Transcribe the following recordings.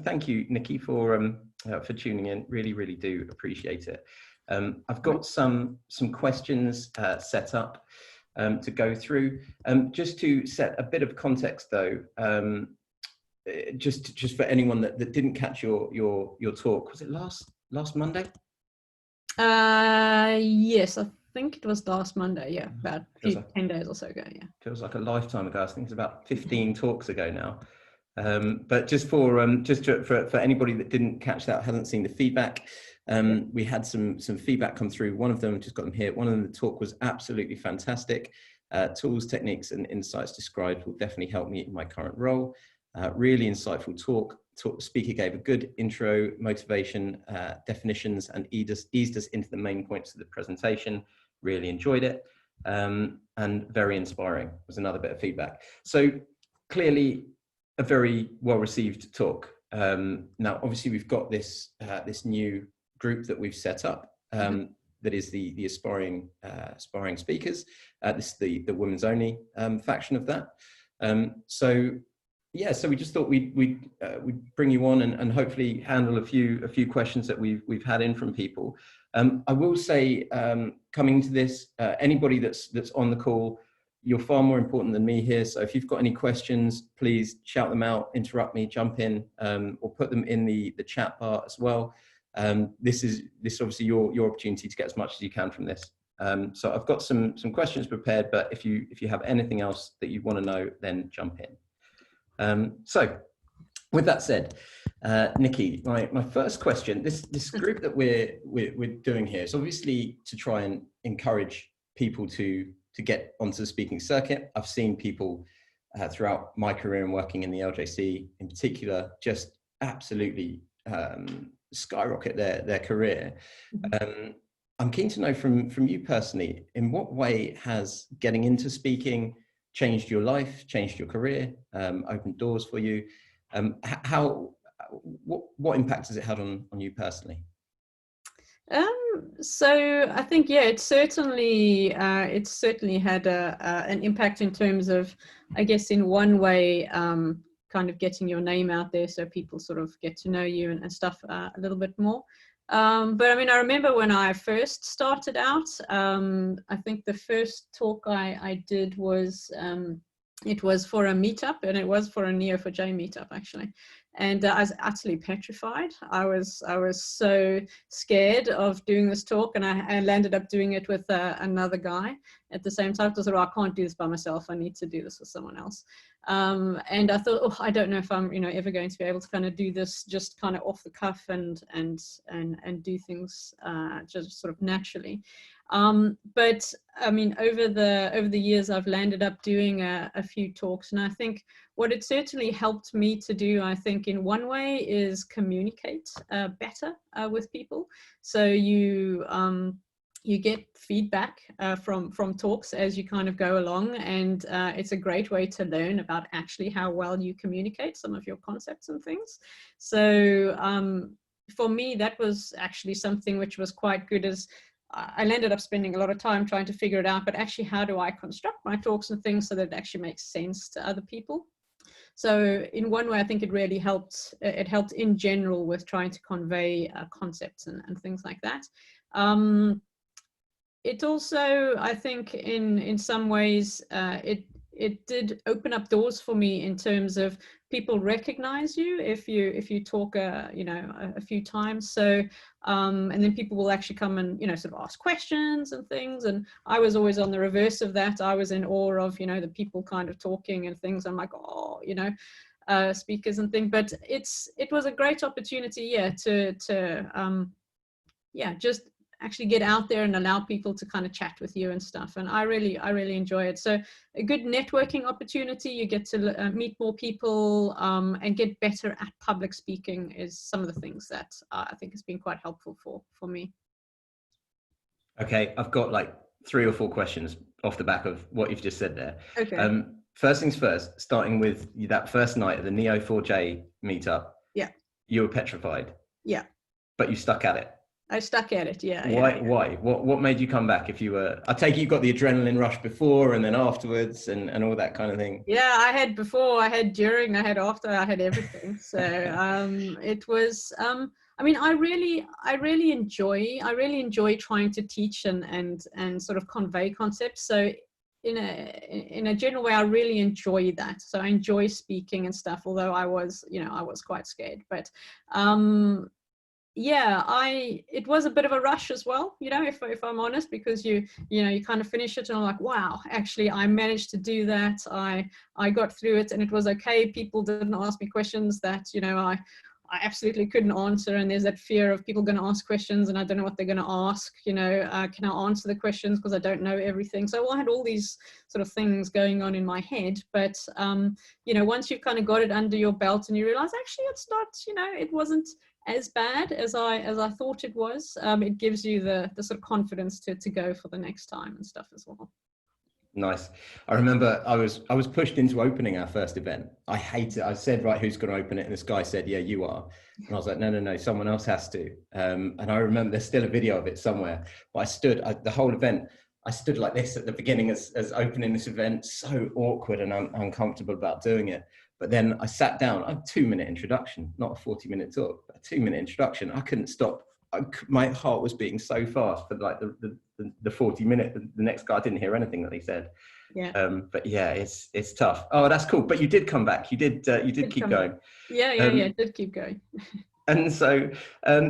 thank you, Nicki, for tuning in. Really do appreciate it. I've got some questions set up to go through. Just to set a bit of context, though, just for anyone that didn't catch your talk, was it last Monday? Yes, I think it was last Monday. Yeah, about 10 days or so ago. Yeah, feels like a lifetime ago. I think it's about 15 talks ago now. But just for anybody that didn't catch that, hasn't seen the feedback, we had some feedback come through. One of them, just got them here. One of them, the talk was absolutely fantastic. Tools, techniques, and insights described will definitely help me in my current role. Really insightful talk. Speaker gave a good intro, motivation, definitions, and eased us into the main points of the presentation. Really enjoyed it, and very inspiring was another bit of feedback. So clearly a very well-received talk. Now, obviously, we've got this new group that we've set up. That is the aspiring speakers. This is the women's only faction of that. So we just thought we'd bring you on and hopefully handle a few questions that we've had in from people. I will say, coming to this, anybody that's on the call, you're far more important than me here. So if you've got any questions, please shout them out, interrupt me, jump in, or put them in the chat bar as well. This is obviously your opportunity to get as much as you can from this. So I've got some questions prepared, but if you have anything else that you want to know, then jump in. So with that said, Nicki, my first question, this group that we're doing here is obviously to try and encourage people to get onto the speaking circuit. I've seen people throughout my career and working in the LJC in particular, just absolutely skyrocket their career. I'm keen to know from you personally, in what way has getting into speaking changed your life, changed your career, opened doors for you? What impact has it had on you personally? So I think, yeah, it certainly had an impact in terms of, I guess, in one way, kind of getting your name out there so people sort of get to know you and stuff a little bit more. But I mean, I remember when I first started out, I think the first talk I did was, it was for a meetup, and it was for a Neo4j meetup actually. And I was utterly petrified. I was so scared of doing this talk, and I landed up doing it with another guy at the same time. I thought, I can't do this by myself. I need to do this with someone else. And I thought, I don't know if I'm, ever going to be able to kind of do this just kind of off the cuff and do things just sort of naturally. But I mean, over the years, I've landed up doing a few talks, and I think what it certainly helped me to do, I think, in one way, is communicate better with people. So you get feedback from talks as you kind of go along, and it's a great way to learn about actually how well you communicate some of your concepts and things. So for me, that was actually something which was quite good, as I ended up spending a lot of time trying to figure it out, but actually, how do I construct my talks and things so that it actually makes sense to other people? So in one way, I think it really helped. It helped in general with trying to convey concepts and things like that. It also, I think, in some ways, it did open up doors for me in terms of people recognize you if you talk a few times. So and then people will actually come and sort of ask questions and things. And I was always on the reverse of that. I was in awe of the people kind of talking and things. I'm like, speakers and things. But it was a great opportunity, to just actually get out there and allow people to kind of chat with you and stuff. And I really enjoy it. So a good networking opportunity. You get to meet more people and get better at public speaking is some of the things that I think has been quite helpful for me. Okay, I've got like 3 or 4 questions off the back of what you've just said there. Okay. First things first, starting with that first night at the Neo4j meetup. Yeah. You were petrified. Yeah. But you stuck at it. I stuck at it. Yeah. Why? Why? What made you come back? If you were, I take it you got the adrenaline rush before and then afterwards and all that kind of thing. Yeah, I had before, I had during, I had after, I had everything. So it was. I mean, I really enjoy trying to teach and sort of convey concepts. So in a general way, I really enjoy that. So I enjoy speaking and stuff. Although I was quite scared, but yeah, it was a bit of a rush as well, if I'm honest, because you kind of finish it and I'm like, wow, actually I managed to do that. I got through it and it was okay. People didn't ask me questions that I absolutely couldn't answer, and there's that fear of people going to ask questions and I don't know what they're going to ask. Can I answer the questions because I don't know everything? So I had all these sort of things going on in my head, but once you've kind of got it under your belt and you realize actually it's not, it wasn't as bad as I thought it was. It gives you the sort of confidence to go for the next time and stuff as well. Nice. I remember I was pushed into opening our first event. I hate it. I said, right, who's going to open it? And this guy said, yeah, you are. And I was like, no, someone else has to. And I remember there's still a video of it somewhere. But the whole event, I stood like this at the beginning as opening this event, so awkward and uncomfortable about doing it. But then I sat down, a 2-minute introduction, not a 40-minute talk, a 2-minute introduction. I couldn't stop. My heart was beating so fast for like the 40-minute. The next guy didn't hear anything that he said. Yeah. But yeah, it's tough. Oh, that's cool. But you did come back. You did keep going. Yeah, did keep going. And so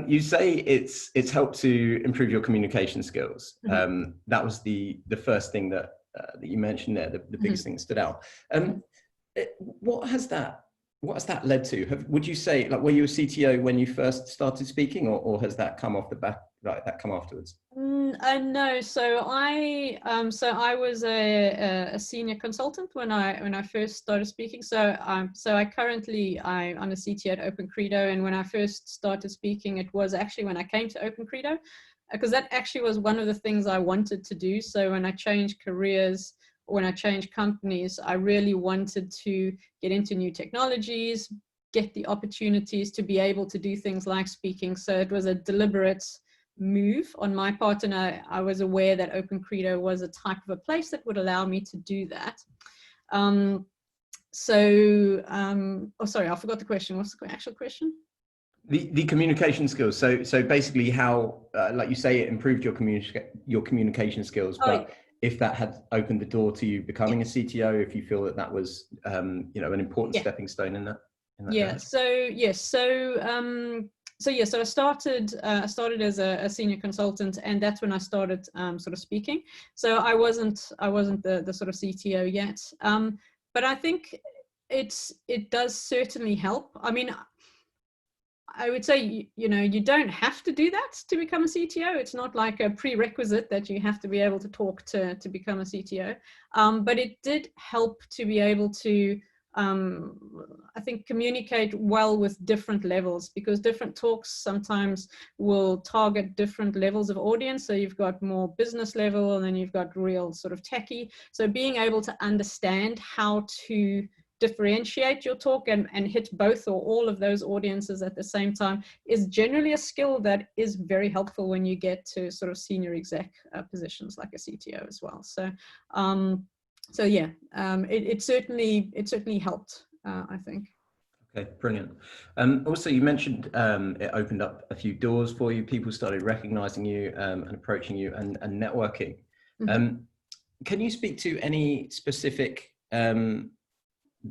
you say it's helped to improve your communication skills. Mm-hmm. That was the first thing that you mentioned there. The biggest thing that stood out. What has that led to? Would you say, like, were you a CTO when you first started speaking, or has that come off the back, like that come afterwards? No, so I was a senior consultant when I first started speaking. So I'm a CTO at Open Credo, and when I first started speaking, it was actually when I came to Open Credo, because that actually was one of the things I wanted to do. So when I changed careers, when I changed companies, I really wanted to get into new technologies, get the opportunities to be able to do things like speaking. So it was a deliberate move on my part, and I was aware that Open Credo was a type of a place that would allow me to do that. Oh, sorry, I forgot the question. What's the actual question? The communication skills. So basically, how, like you say, it improved your communication skills, but if that had opened the door to you becoming a CTO, if you feel that was, an important stepping stone in that. Yeah. So I started as a senior consultant, and that's when I started sort of speaking. So I wasn't the sort of CTO yet, but I think it does certainly help. I mean, I would say, you don't have to do that to become a CTO. It's not like a prerequisite that you have to be able to talk to become a CTO. But it did help to be able to, I think, communicate well with different levels, because different talks sometimes will target different levels of audience. So you've got more business level, and then you've got real sort of techie. So being able to understand how to differentiate your talk and hit both or all of those audiences at the same time is generally a skill that is very helpful when you get to sort of senior exec positions like a CTO as well. So it certainly helped, I think. Okay, brilliant. Also, you mentioned it opened up a few doors for you. People started recognizing you and approaching you and networking. Mm-hmm. Can you speak to any specific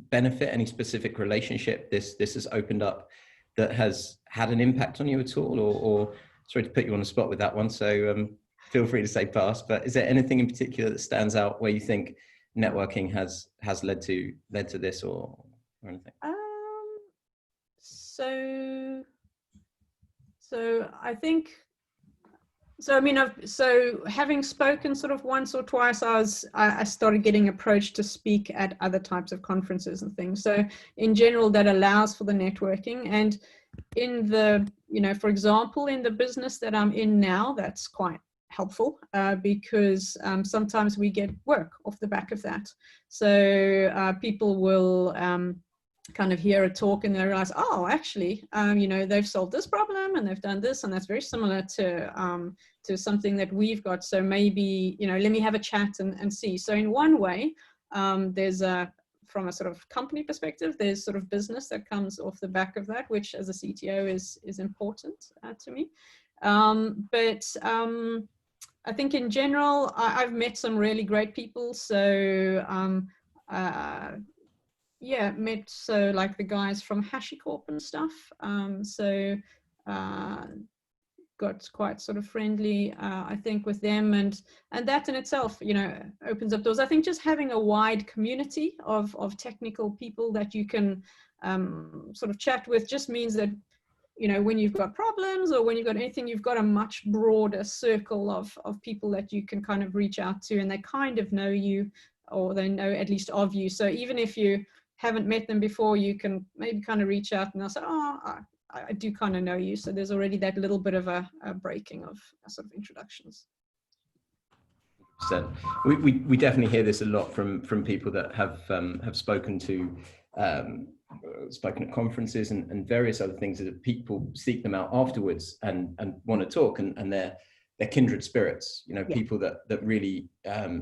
benefit, any specific relationship this has opened up that has had an impact on you at all, or sorry to put you on the spot with that one, so feel free to say pass, but is there anything in particular that stands out where you think networking has led to this or anything? So I think, so I mean, having spoken sort of once or twice, I started getting approached to speak at other types of conferences and things. So in general, that allows for the networking. And in the, for example, in the business that I'm in now, that's quite helpful because sometimes we get work off the back of that. So people will kind of hear a talk and they realize, oh, actually, you know, they've solved this problem and they've done this, and that's very similar to something that we've got. So maybe, you know, let me have a chat and see. So in one way, there's from a sort of company perspective, there's sort of business that comes off the back of that, which as a CTO is important to me. But I think in general, I've met some really great people. So yeah, met so like the guys from HashiCorp and stuff. Got quite sort of friendly, I think, with them, and that in itself, you know, opens up doors. I think just having a wide community of technical people that you can sort of chat with just means that, you know, when you've got problems or when you've got anything, you've got a much broader circle of people that you can kind of reach out to, and they kind of know you, or they know at least of you. So even if you haven't met them before, you can maybe kind of reach out and they'll say, oh, I do kind of know you. So there's already that little bit of a breaking of sort of introductions. We definitely hear this a lot from people that have spoken to spoken at conferences and various other things, that people seek them out afterwards and want to talk, and they're kindred spirits, you know, yeah. People that really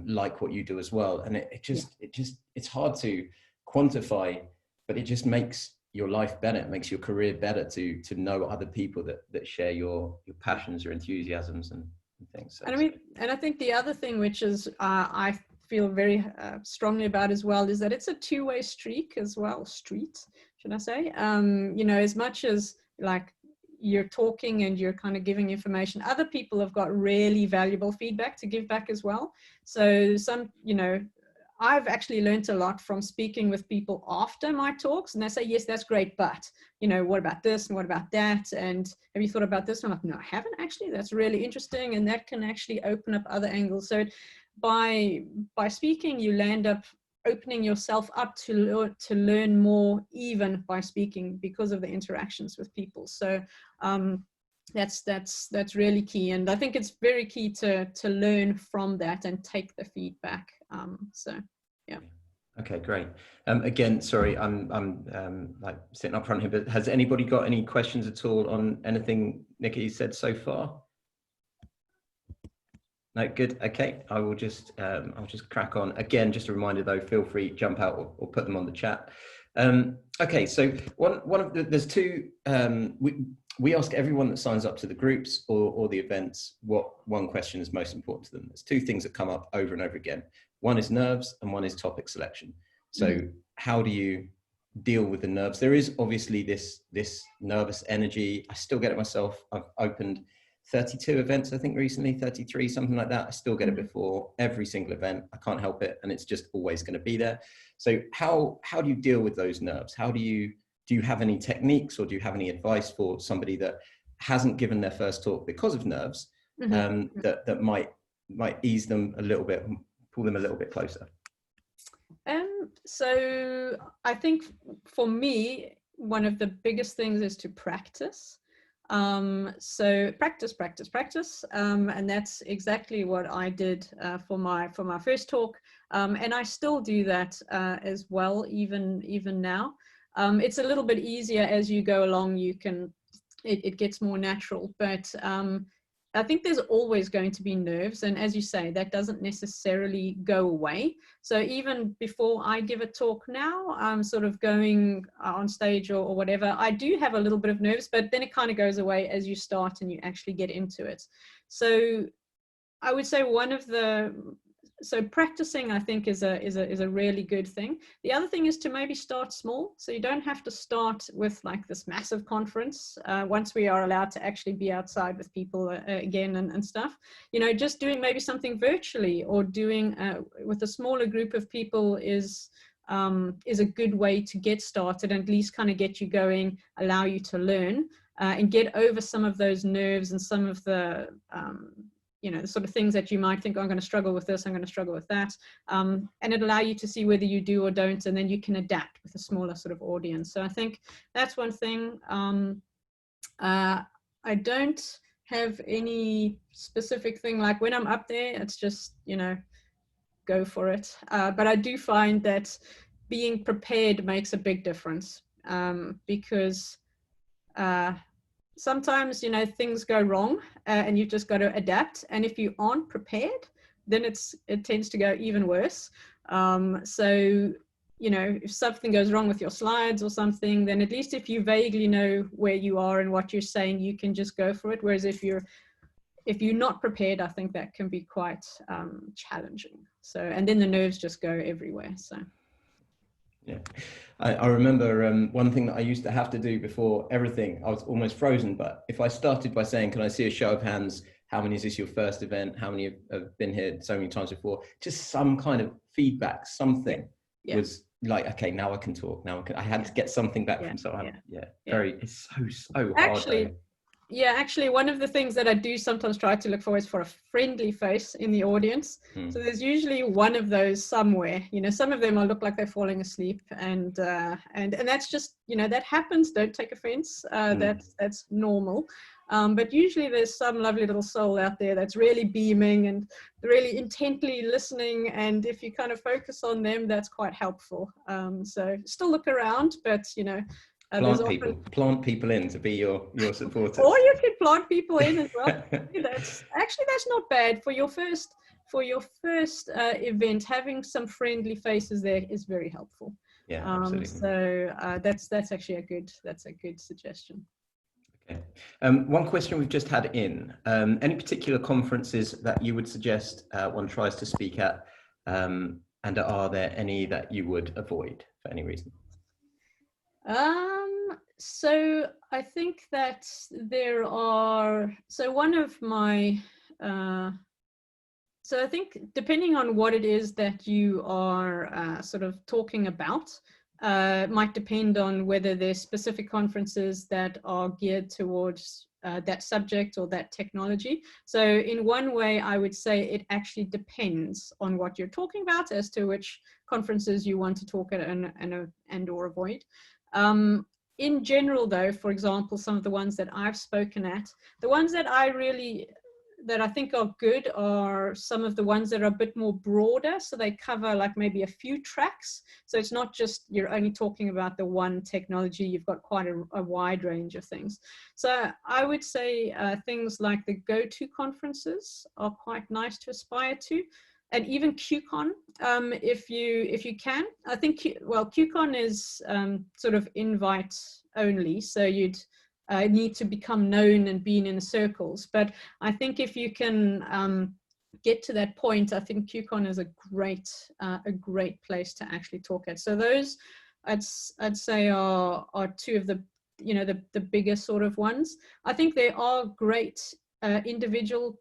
like what you do as well. And it's hard to quantify, but it just makes your life better. It makes your career better to know other people that share your passions, your enthusiasms and things. So, and I mean, and I think the other thing, which is I feel very strongly about as well, is that it's a two-way street as well. Street, should I say? You know, as much as like you're talking and you're kind of giving information, other people have got really valuable feedback to give back as well. So some, you know, I've actually learned a lot from speaking with people after my talks, and they say, yes, that's great, but, you know, what about this and what about that? And have you thought about this? And I'm like, no, I haven't actually. That's really interesting. And that can actually open up other angles. So by speaking, you land up opening yourself up to learn more, even by speaking, because of the interactions with people. So that's really key. And I think it's very key to learn from that and take the feedback. So, yeah. Okay, great. Again, sorry, I'm like sitting up front here, but has anybody got any questions at all on anything Nicki said so far? No, good. Okay, I will just I'll just crack on. Again, just a reminder though, feel free to jump out or put them on the chat. Okay, so one of there's two. We ask everyone that signs up to the groups or the events what one question is most important to them. There's two things that come up over and over again. One is nerves and one is topic selection. So how do you deal with the nerves? There is obviously this nervous energy. I still get it myself. I've opened 32 events, I think recently, 33, something like that. I still get it before every single event. I can't help it. And it's just always going to be there. So how do you deal with those nerves? Do you have any techniques, or do you have any advice for somebody that hasn't given their first talk because of nerves, that might ease them a little bit, pull them a little bit closer? So I think for me, one of the biggest things is to practice. So practice. And that's exactly what I did for my first talk. And I still do that as well, even now. It's a little bit easier as you go along. It gets more natural, but I think there's always going to be nerves. And as you say, that doesn't necessarily go away. So even before I give a talk now, I'm sort of going on stage or whatever, I do have a little bit of nerves, but then it kind of goes away as you start and you actually get into it. So I would say so practicing, I think, is a really good thing. The other thing is to maybe start small. So you don't have to start with like this massive conference once we are allowed to actually be outside with people again and stuff. You know, just doing maybe something virtually or doing with a smaller group of people is a good way to get started and at least kind of get you going, allow you to learn and get over some of those nerves and some of the you know, the sort of things that you might think, oh, I'm going to struggle with this, I'm going to struggle with that. And it allow you to see whether you do or don't, and then you can adapt with a smaller sort of audience. So I think that's one thing. I don't have any specific thing, like when I'm up there, it's just, you know, go for it. But I do find that being prepared makes a big difference, because sometimes, you know, things go wrong, and you've just got to adapt. And if you aren't prepared, then it tends to go even worse. So, you know, if something goes wrong with your slides or something, then at least if you vaguely know where you are and what you're saying, you can just go for it. Whereas if you're not prepared, I think that can be quite challenging. So, and then the nerves just go everywhere. So. Yeah, I remember one thing that I used to have to do before everything, I was almost frozen, but if I started by saying, can I see a show of hands? How many is this your first event? How many have been here so many times before? Just some kind of feedback, something was like, okay, now I can talk. Now I had to get something back from someone. It's so hard though. Yeah, actually, one of the things that I do sometimes try to look for is for a friendly face in the audience. So there's usually one of those somewhere. You know, some of them will look like they're falling asleep, and that's just, you know, that happens. Don't take offense. That's normal. But usually there's some lovely little soul out there that's really beaming and really intently listening. And if you kind of focus on them, that's quite helpful. So still look around, but, you know, plant people in to be your supporters. Or you could plant people in as well. That's not bad for your first event. Having some friendly faces there is very helpful. Yeah, absolutely. So that's actually a good suggestion. Okay. One question we've just had in: any particular conferences that you would suggest one tries to speak at, and are there any that you would avoid for any reason? So I think that there are, so one of my, so I think depending on what it is that you are sort of talking about, might depend on whether there's specific conferences that are geared towards that subject or that technology. So in one way, I would say it actually depends on what you're talking about as to which conferences you want to talk at and or avoid. In general, though, for example, some of the ones that I've spoken at, the ones that I think are good are some of the ones that are a bit more broader. So they cover like maybe a few tracks. So it's not just you're only talking about the one technology, you've got quite a wide range of things. So I would say things like the go-to conferences are quite nice to aspire to. And even QCon, if you can. I think, QCon is sort of invite only, so you'd need to become known and be in the circles. But I think if you can get to that point, I think QCon is a great place to actually talk at. So those, I'd say are two of the, you know, the bigger sort of ones. I think there are great individual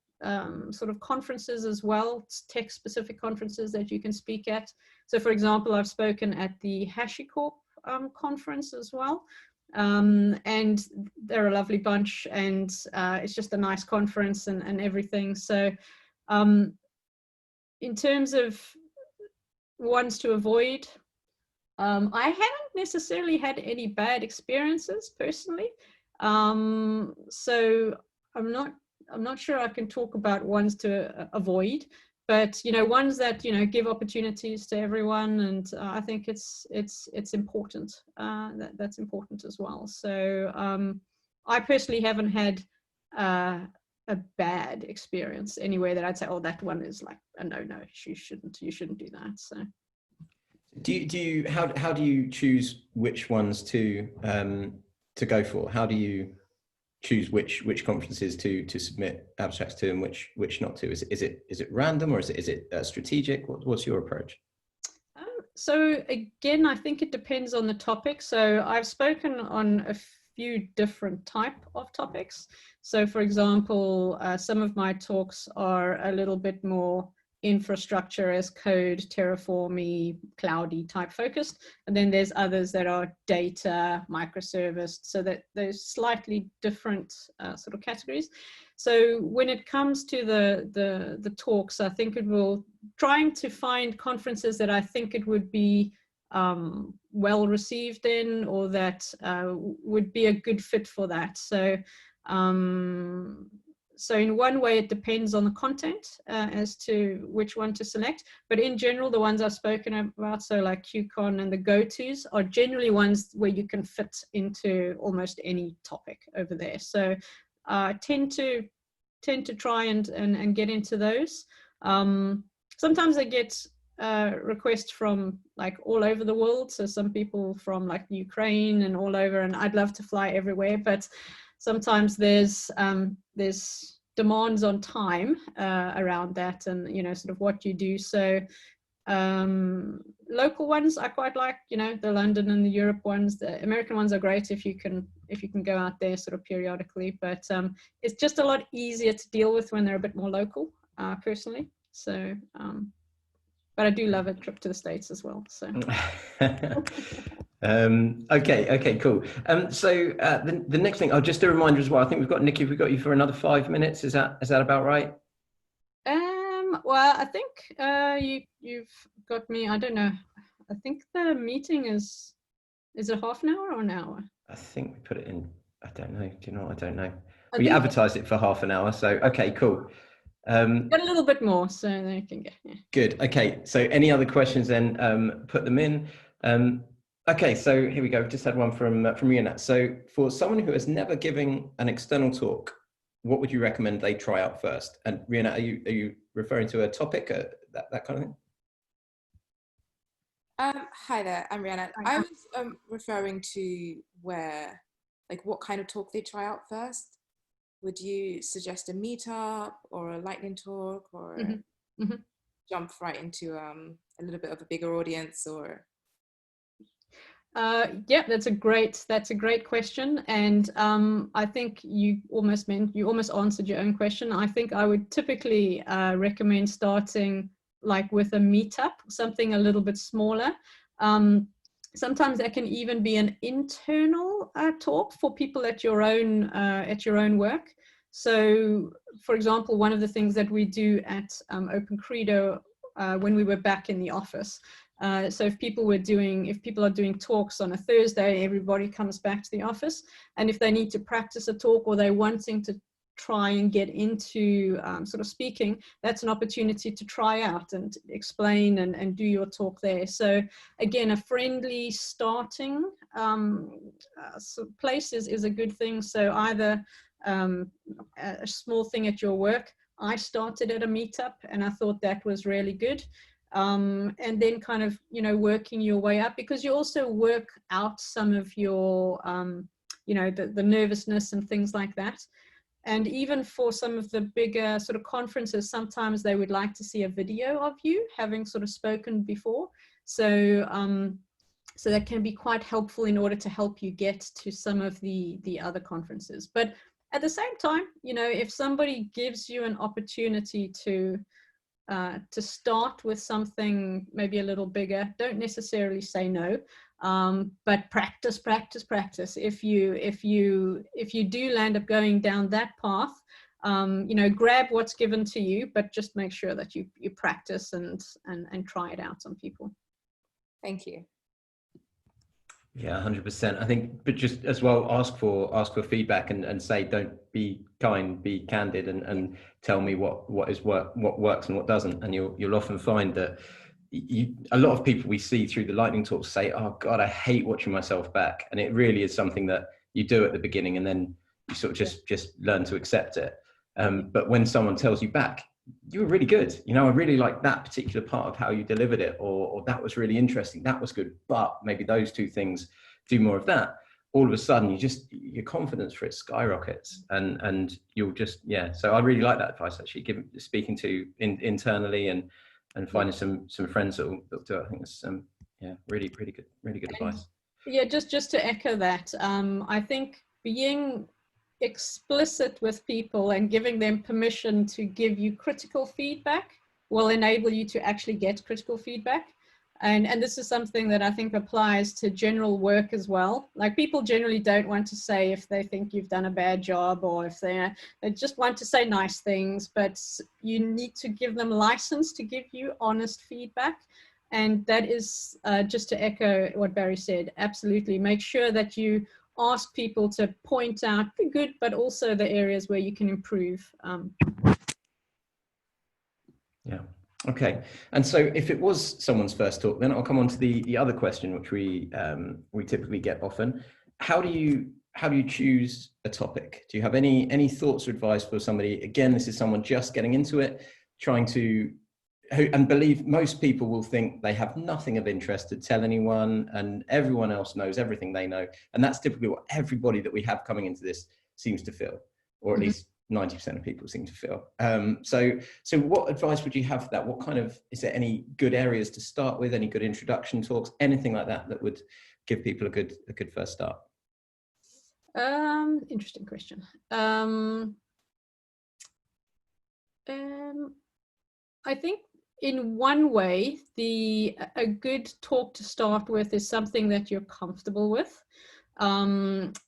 sort of conferences as well, tech specific conferences that you can speak at. So for example, I've spoken at the HashiCorp conference as well, and they're a lovely bunch, and it's just a nice conference and everything. So in terms of ones to avoid, I haven't necessarily had any bad experiences personally, so I'm not sure I can talk about ones to avoid, but, you know, ones that, you know, give opportunities to everyone. And I think it's important. That's important as well. So I personally haven't had a bad experience anywhere that I'd say, oh, that one is like a no, you shouldn't do that. So how do you choose which ones to go for? How do you choose which conferences to submit abstracts to and which not to? Is it random, or is it strategic? What's your approach? So again, I think it depends on the topic. So I've spoken on a few different type of topics. So for example, some of my talks are a little bit more infrastructure as code, Terraformy, cloudy type focused. And then there's others that are data, microservice, so that there's slightly different sort of categories. So when it comes to the talks, I think it will trying to find conferences that I think it would be well received in, or that would be a good fit for that. So so in one way, it depends on the content as to which one to select. But in general, the ones I've spoken about, so like QCon and the go-tos, are generally ones where you can fit into almost any topic over there. So tend to try and get into those. Sometimes I get requests from like all over the world. So some people from like Ukraine and all over, and I'd love to fly everywhere, but sometimes there's demands on time around that, and you know, sort of what you do. So local ones I quite like, you know, the London and the Europe ones. The American ones are great if you can go out there sort of periodically, but it's just a lot easier to deal with when they're a bit more local, personally. So but I do love a trip to the States as well. So okay, cool. So the next thing, just a reminder as well, I think we've got Nicki, we've got you for another 5 minutes. Is that about right? Well, I think you've got me. I don't know. I think the meeting is it half an hour or an hour? I think we put it in. I don't know. Do you know what? I don't know. I We advertised it for half an hour. So, okay, cool. Got a little bit more, so they can get. Yeah. Good. Okay. So any other questions then, put them in. Okay. So here we go. We've just had one from Rihanna. So for someone who has never given an external talk, what would you recommend they try out first? And Rihanna, are you referring to a topic, that kind of thing? Hi there, I'm Rihanna. I was referring to what kind of talk they try out first. Would you suggest a meetup or a lightning talk, or jump right into a little bit of a bigger audience, or? Yeah, that's a great question, and I think you almost answered your own question. I think I would typically recommend starting like with a meetup, something a little bit smaller. Sometimes that can even be an internal talk for people at your own work. So, for example, one of the things that we do at Open Credo when we were back in the office. So if people are doing talks on a Thursday, everybody comes back to the office, and if they need to practice a talk or they're wanting to try and get into sort of speaking, that's an opportunity to try out and explain and do your talk there. So again, a friendly starting place is a good thing. So either a small thing at your work. I started at a meetup and I thought that was really good. And then kind of, you know, working your way up, because you also work out some of your, you know, the nervousness and things like that. And even for some of the bigger sort of conferences, sometimes they would like to see a video of you having sort of spoken before. So, so that can be quite helpful in order to help you get to some of the other conferences. But at the same time, you know, if somebody gives you an opportunity to start with something maybe a little bigger, don't necessarily say no, but practice. If you do land up going down that path, you know, grab what's given to you, but just make sure that you practice and try it out on people. Thank you. Yeah, 100%. I think, but just as well, ask for feedback and say, don't be kind, be candid, and tell me what works and what doesn't. And you'll often find that a lot of people we see through the lightning talks say, oh God, I hate watching myself back. And it really is something that you do at the beginning, and then you sort of just learn to accept it. But when someone tells you back, you were really good, you know, I really like that particular part of how you delivered it, or that was really interesting, that was good, but maybe those two things, do more of that. All of a sudden your confidence for it skyrockets, and you'll just, yeah. So I really like that advice, actually, speaking to internally and finding some friends that'll do it. I think it's yeah, really good advice. Yeah, just to echo that, I think being explicit with people and giving them permission to give you critical feedback will enable you to actually get critical feedback. And this is something that I think applies to general work as well. Like, people generally don't want to say if they think you've done a bad job, or if they just want to say nice things, but you need to give them license to give you honest feedback. And that is just to echo what Barry said, absolutely. Make sure that you ask people to point out the good, but also the areas where you can improve. Yeah. Okay. And so if it was someone's first talk, then I'll come on to the other question, which we typically get often. How do you choose a topic? Do you have any thoughts or advice for somebody? Again, this is someone just getting into it, trying to, and believe most people will think they have nothing of interest to tell anyone, and everyone else knows everything they know. And that's typically what everybody that we have coming into this seems to feel, or at least 90% of people seem to feel. So what advice would you have for that? What kind of, is there any good areas to start with? Any good introduction talks? Anything like that that would give people a good first start? Interesting question. I think in one way, a good talk to start with is something that you're comfortable with. And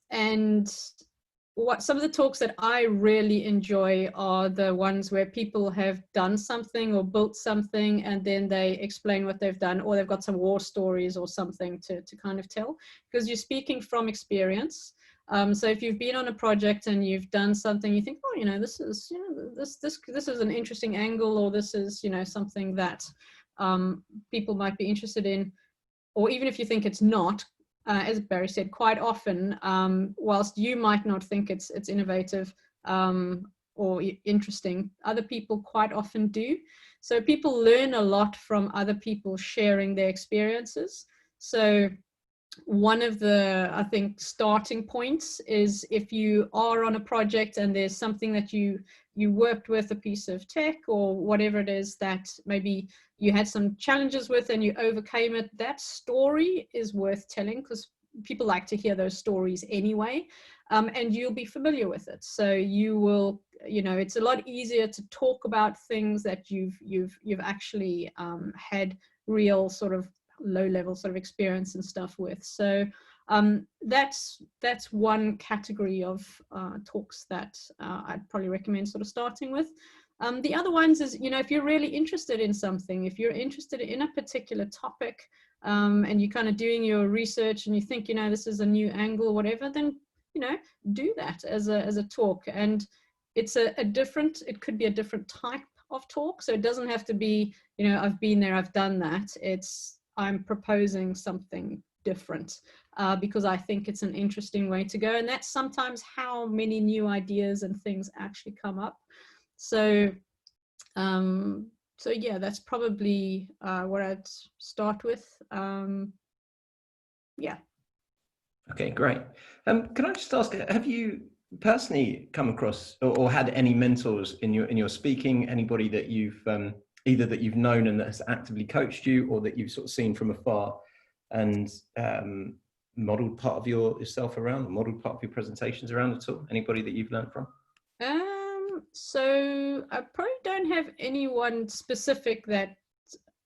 what some of the talks that I really enjoy are the ones where people have done something or built something, and then they explain what they've done, or they've got some war stories or something to kind of tell, because you're speaking from experience. So if you've been on a project and you've done something, you think, oh, you know, this is, you know, this is an interesting angle, or this is, you know, something that people might be interested in, or even if you think it's not, as Barry said, quite often, whilst you might not think it's innovative or interesting, other people quite often do. So people learn a lot from other people sharing their experiences. So one of the, I think, starting points is if you are on a project and there's something that you worked with, a piece of tech or whatever it is that maybe you had some challenges with and you overcame it, that story is worth telling, because people like to hear those stories anyway, and you'll be familiar with it. So you will, you know, it's a lot easier to talk about things that you've actually had real sort of low-level sort of experience and stuff with. So that's one category of talks that I'd probably recommend sort of starting with. The other ones is, you know, if you're really interested in something, if you're interested in a particular topic, and you're kind of doing your research and you think, you know, this is a new angle or whatever, then, you know, do that as a talk. And it's it could be a different type of talk. So it doesn't have to be, you know, I've been there, I've done that. It's, I'm proposing something different because I think it's an interesting way to go. And that's sometimes how many new ideas and things actually come up. So, so yeah, that's probably what I'd start with. Yeah. Okay, great. Can I just ask, have you personally come across or had any mentors in your speaking? Anybody that you've either that you've known and that has actively coached you, or that you've sort of seen from afar and modeled part of yourself around, modeled part of your presentations around at all? Anybody that you've learned from? So I probably don't have anyone specific that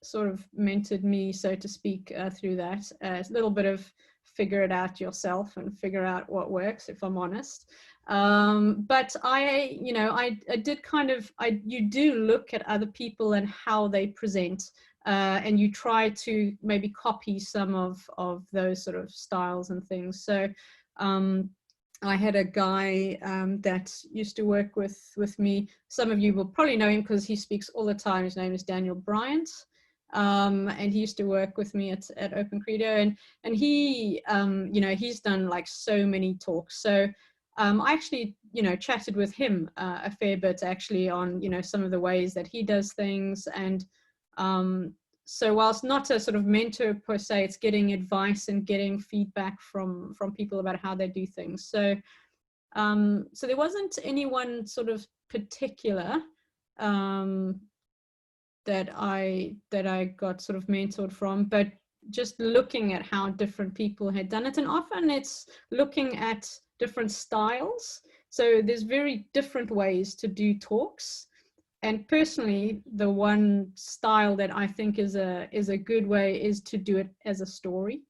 sort of mentored me, so to speak, through that. It's a little bit of figure it out yourself and figure out what works, if I'm honest. But I did kind of, you do look at other people and how they present, and you try to maybe copy some of those sort of styles and things. So I had a guy that used to work with me. Some of you will probably know him because he speaks all the time. His name is Daniel Bryant. And he used to work with me at Open Credo, and he, you know, he's done like so many talks. So I actually, you know, chatted with him a fair bit actually on, you know, some of the ways that he does things. And so whilst not a sort of mentor per se, it's getting advice and getting feedback from people about how they do things. So so there wasn't anyone sort of particular that I got sort of mentored from, but just looking at how different people had done it. And often it's looking at different styles. So there's very different ways to do talks. And personally, the one style that I think is a good way is to do it as a story.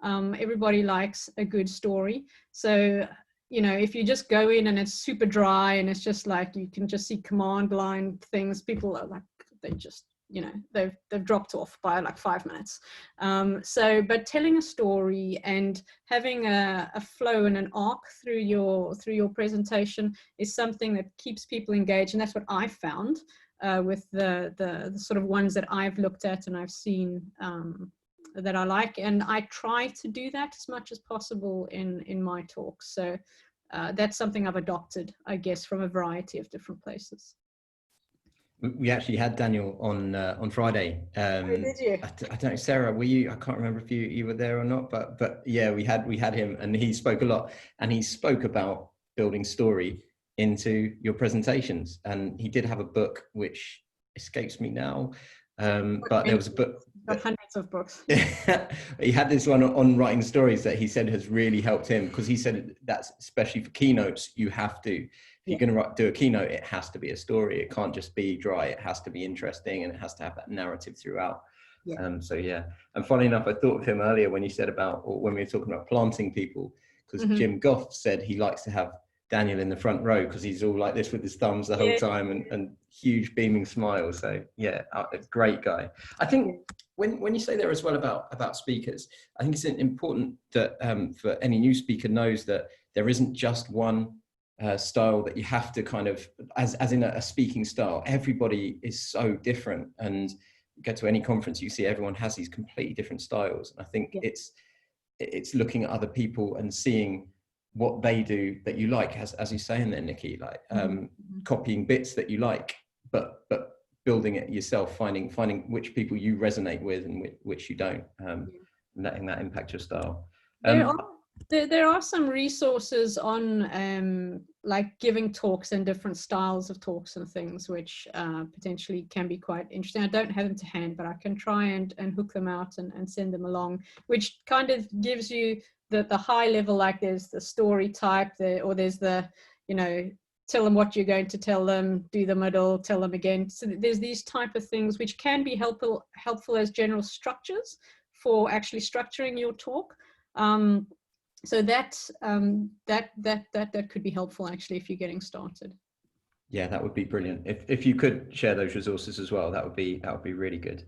Everybody likes a good story. So, you know, if you just go in and it's super dry and it's just like, you can just see command line things, people are like, they just they've dropped off by like 5 minutes. But telling a story and having a flow and an arc through your presentation is something that keeps people engaged, and that's what I found with the sort of ones that I've looked at and I've seen that I like, and I try to do that as much as possible in my talks. So that's something I've adopted, I guess, from a variety of different places. We actually had Daniel on Friday. Oh, did you? I don't know, Sarah, were you? I can't remember if you were there or not, but yeah, we had him, and he spoke a lot, and he spoke about building story into your presentations, and he did have a book which escapes me now, but there was a book. Got hundreds of books. He had this one on writing stories that he said has really helped him, because he said that's especially for keynotes, you have to. If you're going to do a keynote, it has to be a story. It can't just be dry. It has to be interesting, and it has to have that narrative throughout. So yeah, and funny enough, I thought of him earlier when you said about, or when we were talking about planting people, because Jim Goff said he likes to have Daniel in the front row because he's all like this with his thumbs the whole time, and huge beaming smile. So yeah, a great guy. I think when you say there as well about speakers, I think it's important that for any new speaker knows that there isn't just one style that you have to kind of, as in a speaking style. Everybody is so different, and you go to any conference, you see everyone has these completely different styles. And I think it's looking at other people and seeing what they do that you like, as you say in there, Nicki, like copying bits that you like, but building it yourself, finding which people you resonate with and which you don't, and letting that impact your style. There are some resources on like giving talks and different styles of talks and things, which potentially can be quite interesting. I don't have them to hand, but I can try and hook them out and send them along, which kind of gives you the high level, like there's the story type there, or there's the, tell them what you're going to tell them, do the middle, tell them again. So there's these type of things which can be helpful as general structures for actually structuring your talk. So that could be helpful actually if you're getting started. Yeah, that would be brilliant. If you could share those resources as well, that would be really good.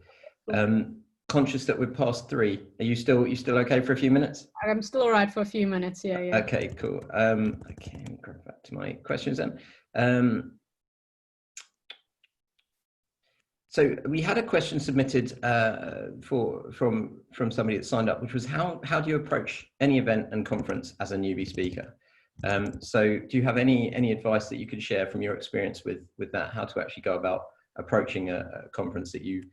Conscious that we're past 3. Are you still okay for a few minutes? I'm still all right for a few minutes. Yeah. Okay, cool. Okay, let me grab back to my questions then. So we had a question submitted from somebody that signed up, which was how do you approach any event and conference as a newbie speaker? So do you have any advice that you could share from your experience with that, how to actually go about approaching a conference that you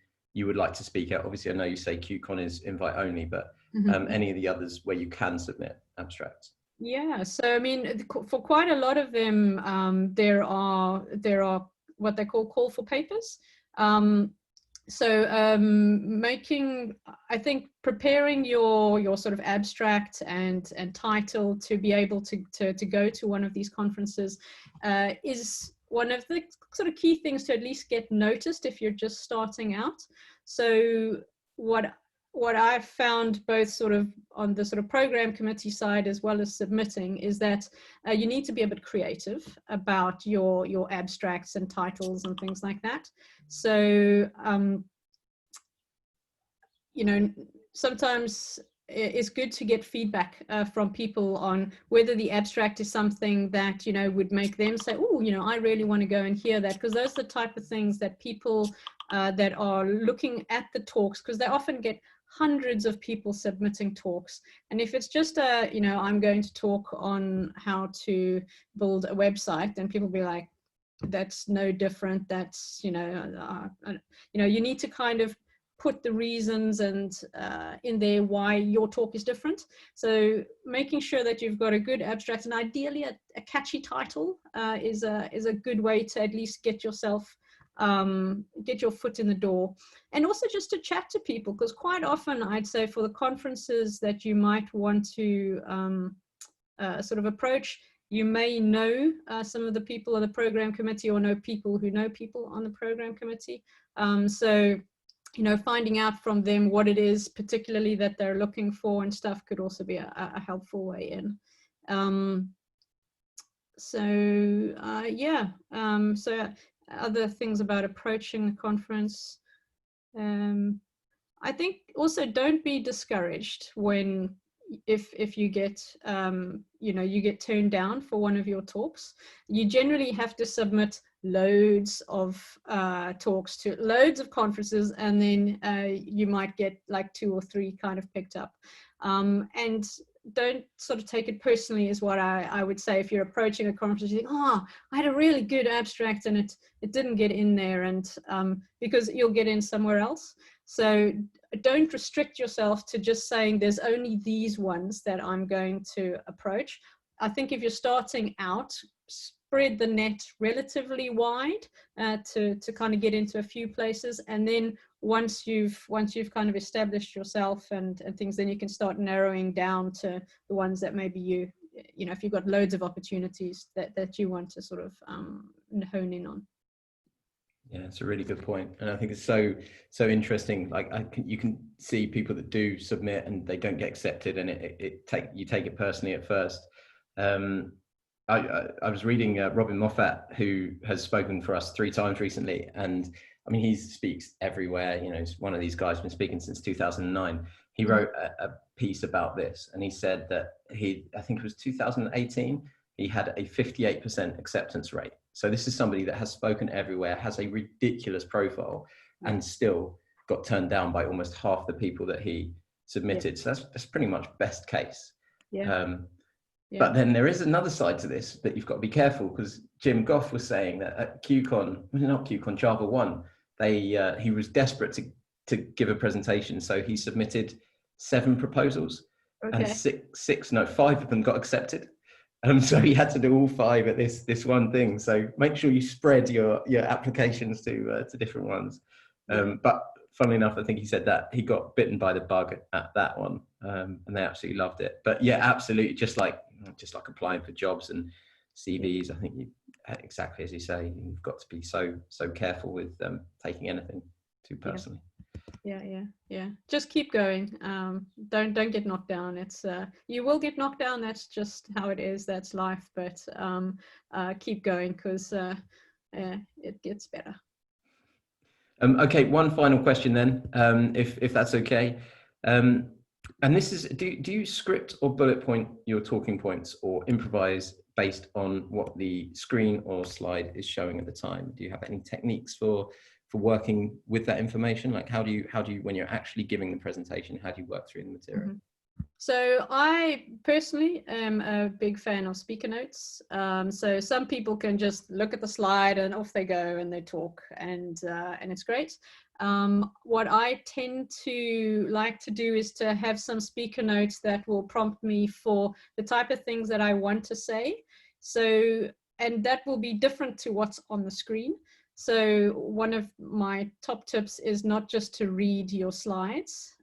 would like to speak at? Obviously, I know you say QCon is invite only, but any of the others where you can submit abstracts? Yeah, so I mean, for quite a lot of them, there are what they call for papers. I think preparing your sort of abstract and title to be able to go to one of these conferences is one of the sort of key things to at least get noticed if you're just starting out. So what I've found both sort of on the sort of program committee side as well as submitting is that you need to be a bit creative about your abstracts and titles and things like that. So, sometimes it's good to get feedback from people on whether the abstract is something that, would make them say, oh, I really want to go and hear that, because those are the type of things that people that are looking at the talks, because they often get hundreds of people submitting talks. And if it's just I'm going to talk on how to build a website, then people be like, that's no different. That's, you need to kind of put the reasons and in there why your talk is different. So making sure that you've got a good abstract and ideally a catchy title is a good way to at least get yourself get your foot in the door, and also just to chat to people, because quite often I'd say for the conferences that you might want to sort of approach, you may know some of the people on the program committee or know people who know people on the program committee. So, finding out from them what it is particularly that they're looking for and stuff could also be a helpful way in. So other things about approaching the conference. I think also don't be discouraged when if you get you know, you get turned down for one of your talks. You generally have to submit loads of talks to loads of conferences, and then you might get like 2 or 3 kind of picked up. And don't sort of take it personally is what I would say. If you're approaching a conference, you think, oh, I had a really good abstract and it didn't get in there, and because you'll get in somewhere else. So don't restrict yourself to just saying there's only these ones that I'm going to approach. I think if you're starting out, spread the net relatively wide to kind of get into a few places, and then once you've kind of established yourself and things, then you can start narrowing down to the ones that maybe you know, if you've got loads of opportunities that you want to sort of hone in on. Yeah, it's a really good point, and I think it's so interesting. Like you can see people that do submit and they don't get accepted, and you take it personally at first. I was reading Robin Moffat, who has spoken for us 3 times recently, and I mean, he speaks everywhere. You know, he's one of these guys, been speaking since 2009. He wrote a piece about this, and he said that I think it was 2018, he had a 58% acceptance rate. So this is somebody that has spoken everywhere, has a ridiculous profile, and still got turned down by almost half the people that he submitted. So that's pretty much best case. But then there is another side to this that you've got to be careful, because Jim Goff was saying that at Java 1, he was desperate to give a presentation. So he submitted 7 proposals, and 5 of them got accepted. So he had to do all 5 at this one thing. So make sure you spread your applications to different ones. But funnily enough, I think he said that he got bitten by the bug at that one, and they absolutely loved it. But yeah, absolutely, just like applying for jobs and CVs, I think exactly as you say, you've got to be so careful with taking anything too personally. Yeah. Just keep going. Don't get knocked down. It's you will get knocked down. That's just how it is. That's life. But keep going, because it gets better. Okay, one final question then, if that's okay. And this is, do you script or bullet point your talking points, or improvise based on what the screen or slide is showing at the time? Do you have any techniques for working with that information? Like how do you, when you're actually giving the presentation, how do you work through the material? So I personally am a big fan of speaker notes. So some people can just look at the slide and off they go and they talk, and it's great. What I tend to like to do is to have some speaker notes that will prompt me for the type of things that I want to say. So, and that will be different to what's on the screen. So one of my top tips is not just to read your slides.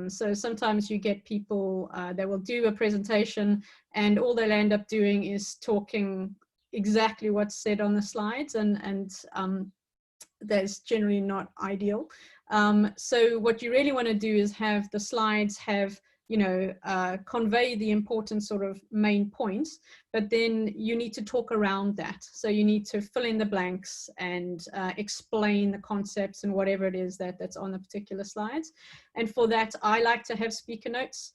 So sometimes you get people that will do a presentation and all they'll end up doing is talking exactly what's said on the slides, and that's generally not ideal. So what you really want to do is have the slides have, you know, convey the important sort of main points, but then you need to talk around that. So you need to fill in the blanks and explain the concepts and whatever it is that's on the particular slides. And for that, I like to have speaker notes.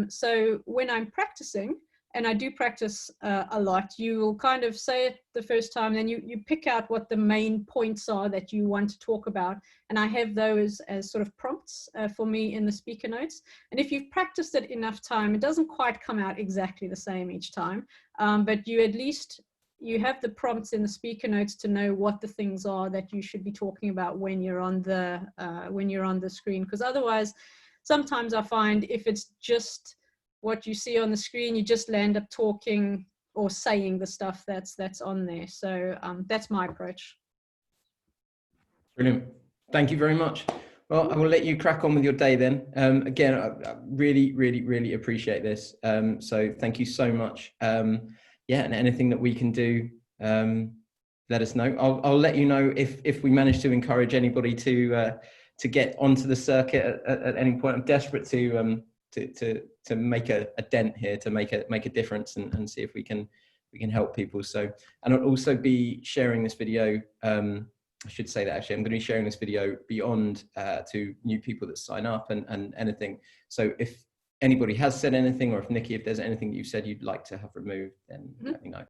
So when I'm practicing, and I do practice a lot, you will kind of say it the first time, then you pick out what the main points are that you want to talk about. And I have those as sort of prompts for me in the speaker notes. And if you've practiced it enough time, it doesn't quite come out exactly the same each time, but you at least, you have the prompts in the speaker notes to know what the things are that you should be talking about when you're on the screen. Because otherwise, sometimes I find if it's just what you see on the screen, you just end up talking or saying the stuff that's on there. So that's my approach. Brilliant. Thank you very much. Well, I will let you crack on with your day then. Again, I really appreciate this. So thank you so much. Yeah, and anything that we can do, let us know. I'll let you know if we manage to encourage anybody to get onto the circuit at any point. I'm desperate to make a dent here, to make a difference, and see if we can help people. So, and I'll also be sharing this video I should say that actually, I'm going to be sharing this video beyond to new people that sign up and anything. So if anybody has said anything, or if Nicki, if there's anything that you've said you'd like to have removed, then let me know.